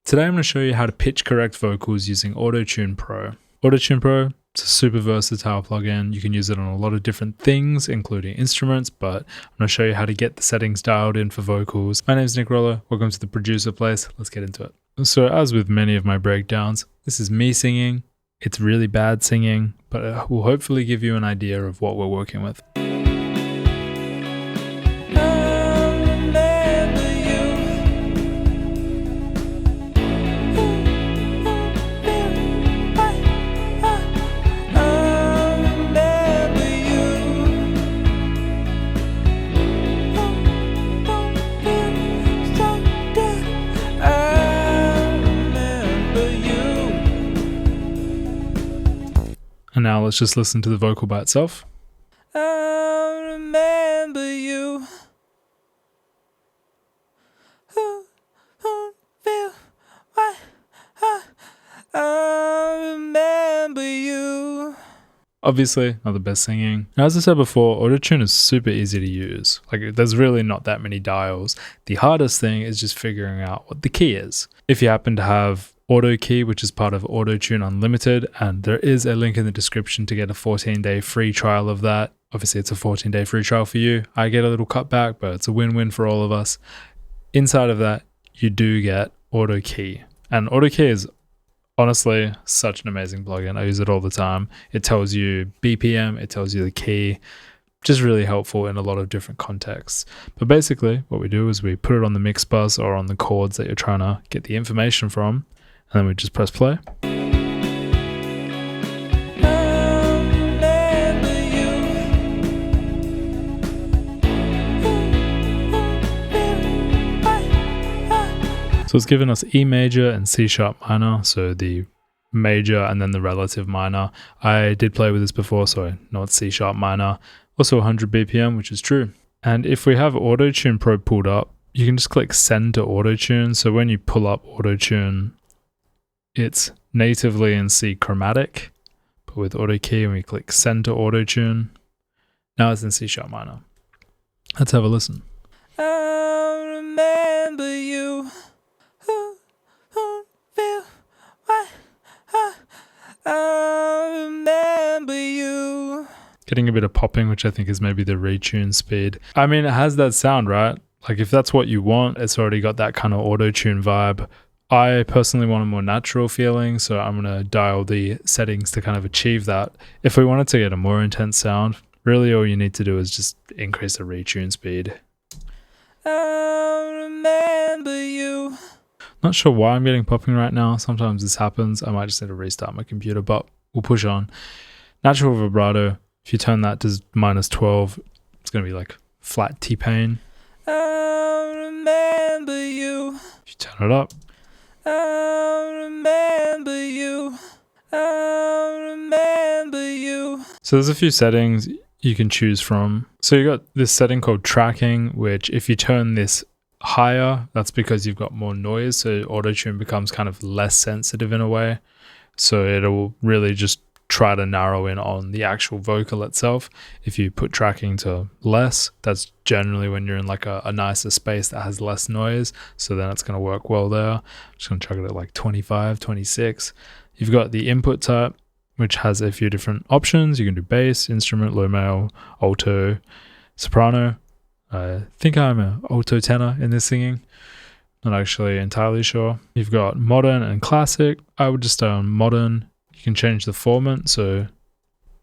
Today I'm going to show you how to pitch correct vocals using AutoTune Pro. AutoTune Pro, it's a super versatile plugin. You can use it on a lot of different things, including instruments, but I'm going to show you how to get the settings dialed in for vocals. My name is Nick Rollo. Welcome to the producer place. Let's get into it. So as with many of my breakdowns, this is me singing. It's really bad singing, but it will hopefully give you an idea of what we're working with. And now let's just listen to the vocal by itself. I remember you. I remember you. Obviously, not the best singing. Now, as I said before, AutoTune is super easy to use. Like, there's really not that many dials. The hardest thing is just figuring out what the key is. If you happen to have Auto Key, which is part of AutoTune Unlimited, and there is a link in the description to get a 14-day free trial of that. Obviously, it's a 14-day free trial for you. I get a little cutback, but it's a win-win for all of us. Inside of that, you do get Auto Key. And Auto Key is honestly such an amazing plugin. I use it all the time. It tells you BPM, it tells you the key. Just really helpful in a lot of different contexts. But basically, what we do is we put it on the mix bus or on the chords that you're trying to get the information from. And then we just press play. So it's given us E major and C sharp minor. So the major and then the relative minor. I did play with this before, so I know it's C sharp minor. Also 100 BPM, which is true. And if we have AutoTune Pro pulled up, you can just click send to AutoTune. So when you pull up AutoTune, it's natively in C chromatic, but with Auto Key, and we click send to AutoTune, now it's in C sharp minor. Let's have a listen. I remember you. I remember you. Getting a bit of popping, which I think is maybe the retune speed. I mean, it has that sound, right? Like if that's what you want, it's already got that kind of AutoTune vibe. I personally want a more natural feeling, so I'm going to dial the settings to kind of achieve that. If we wanted to get a more intense sound, really all you need to do is just increase the retune speed. I remember you. Not sure why I'm getting popping right now. Sometimes this happens. I might just need to restart my computer, but we'll push on. Natural vibrato, if you turn that to -12, it's going to be like flat T-Pain. I remember you. If you turn it up, I remember you. I remember you. so there's a few settings you can choose from. So you got this setting called tracking, which if you turn this higher, that's because you've got more noise. So AutoTune becomes kind of less sensitive in a way. So it'll really just try to narrow in on the actual vocal itself. If you put tracking to less, that's generally when you're in like a nicer space that has less noise. So then it's going to work well there. I'm just going to chuck it at like 25, 26. You've got the input type, which has a few different options. You can do bass, instrument, low male, alto, soprano. I think I'm an alto tenor in this singing. Not actually entirely sure. You've got modern and classic. I would just stay on modern. You can change the format, so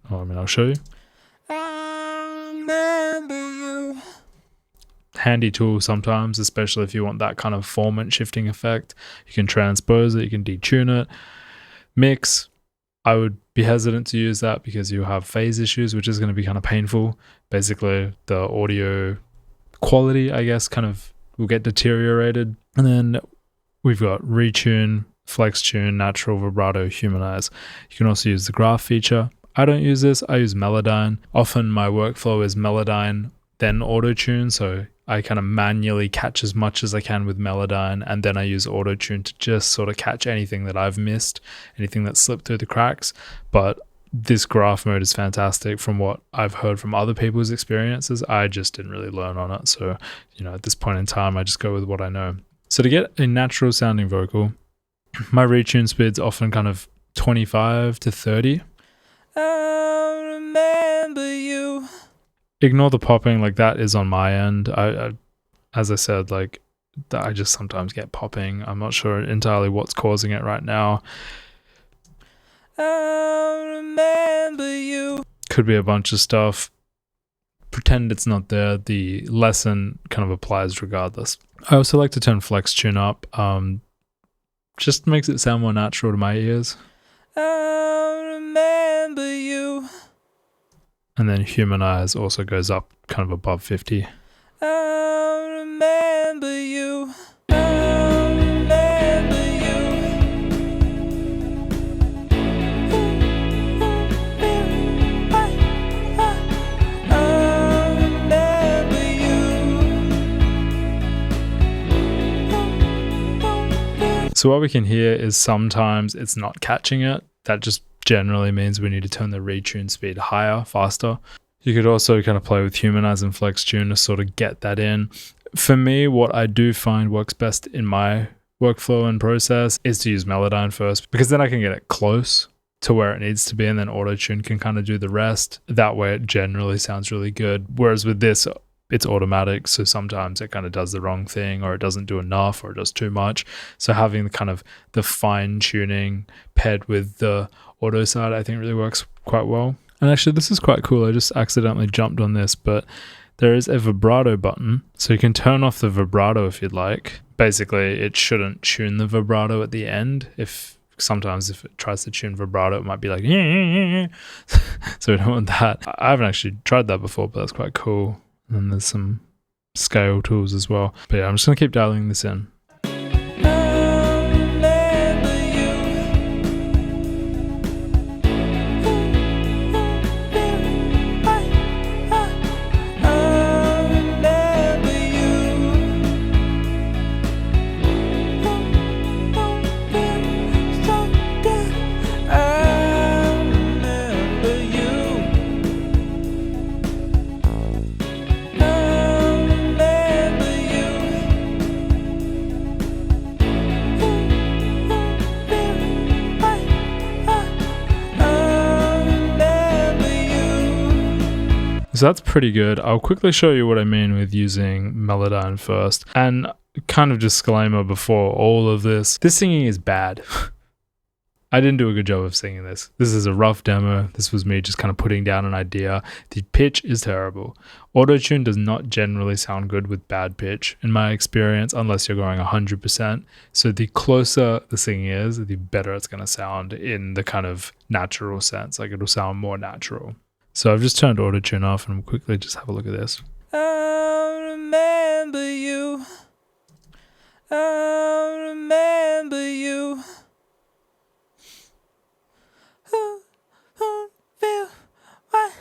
I'll show you. I remember you. Handy tool sometimes, especially if you want that kind of format shifting effect. You can transpose it, you can detune it. Mix, I would be hesitant to use that because you have phase issues, which is going to be kind of painful. Basically, the audio quality, I guess, kind of will get deteriorated. And then we've got retune, flex tune, natural vibrato, humanize. You can also use the graph feature. I don't use this. I use Melodyne. Often my workflow is Melodyne, then AutoTune. So I kind of manually catch as much as I can with Melodyne, and then I use AutoTune to just sort of catch anything that I've missed, anything that slipped through the cracks. But this graph mode is fantastic from what I've heard from other people's experiences. I just didn't really learn on it. So, at this point in time, I just go with what I know. So to get a natural sounding vocal, My retune speed's often kind of 25 to 30. I'll remember you. Ignore the popping, like that is on my end. I as I said, like I just sometimes get popping. I'm not sure entirely what's causing it right now. I'll remember you. Could be a bunch of stuff. Pretend it's not there. The lesson kind of applies regardless. I also like to turn flex tune up. Just makes it sound more natural to my ears. I'll remember you. And then humanize also goes up kind of above 50. I'll remember you. I'll remember you. I'll remember you. So what we can hear is sometimes it's not catching it. That just generally means we need to turn the retune speed higher, faster. You could also kind of play with humanize and flex tune to sort of get that in. For me, what I do find works best in my workflow and process is to use Melodyne first, because then I can get it close to where it needs to be, and then AutoTune can kind of do the rest. That way it generally sounds really good. Whereas with this, it's automatic, so sometimes it kind of does the wrong thing, or it doesn't do enough, or it does too much. So having the fine tuning paired with the auto side, I think really works quite well. And actually, this is quite cool. I just accidentally jumped on this, but there is a vibrato button, so you can turn off the vibrato if you'd like. Basically, it shouldn't tune the vibrato at the end. Sometimes if it tries to tune vibrato, it might be like, so we don't want that. I haven't actually tried that before, but that's quite cool. And there's some scale tools as well. But yeah, I'm just going to keep dialing this in. So that's pretty good. I'll quickly show you what I mean with using Melodyne first. And kind of disclaimer before all of this singing is bad. I didn't do a good job of singing this. This is a rough demo. This was me just kind of putting down an idea. The pitch is terrible. AutoTune does not generally sound good with bad pitch, in my experience, unless you're going 100%. So the closer the singing is, the better it's going to sound in the kind of natural sense. Like it'll sound more natural. So I've just turned AutoTune off, and we'll quickly just have a look at this. I'll remember you. I'll remember you. Feel what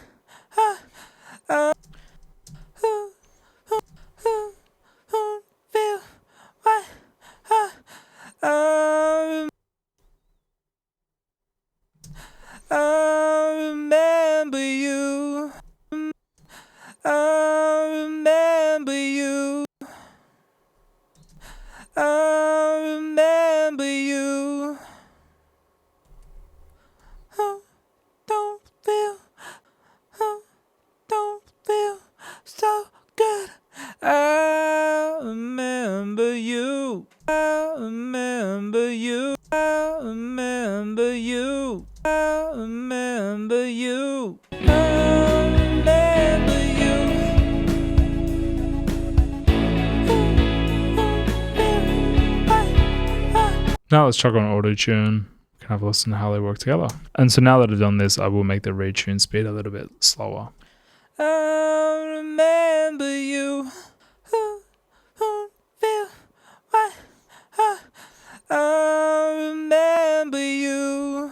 feel what I'll remember you. I'll remember you. I'll remember you. Don't feel so good. I remember you. I remember you. I remember you. I remember you. I remember you. Now let's check on AutoTune. Can have a listen to how they work together. And so now that I've done this, I will make the retune speed a little bit slower. I remember you. Feel what I remember you.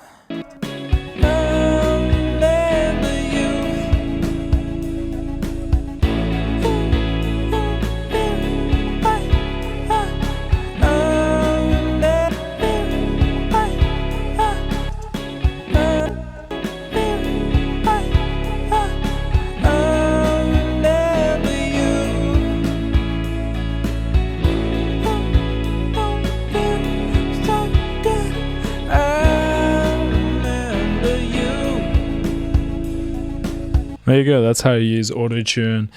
There you go. That's how you use AutoTune.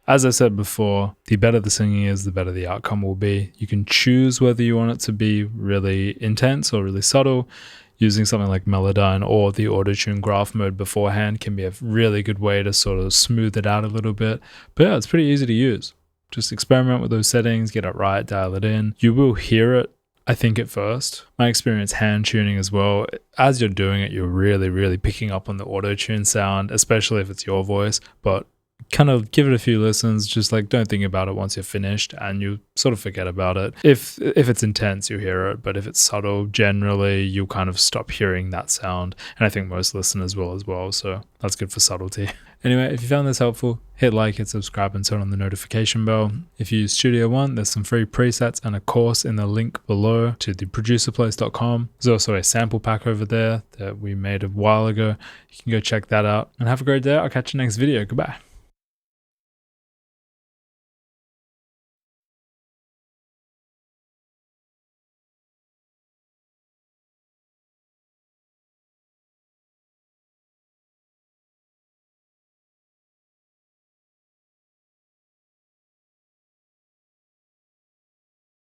As I said before, the better the singing is, the better the outcome will be. You can choose whether you want it to be really intense or really subtle. Using something like Melodyne or the AutoTune graph mode beforehand can be a really good way to sort of smooth it out a little bit. But yeah, it's pretty easy to use. Just experiment with those settings, get it right, dial it in. You will hear it, I think, at first. My experience hand tuning as well. As you're doing it, you're really, really picking up on the AutoTune sound, especially if it's your voice. But kind of give it a few listens, just like don't think about it once you're finished, and you sort of forget about it. If it's intense, you hear it, but if it's subtle, generally you'll kind of stop hearing that sound, and I think most listeners will as well, so that's good for subtlety. Anyway, if you found this helpful, hit like, hit subscribe, and turn on the notification bell. If you use Studio One, there's some free presets and a course in the link below to the producerplace.com. There's also a sample pack over there that we made a while ago. You can go check that out, and have a great day. I'll catch you next video. Goodbye.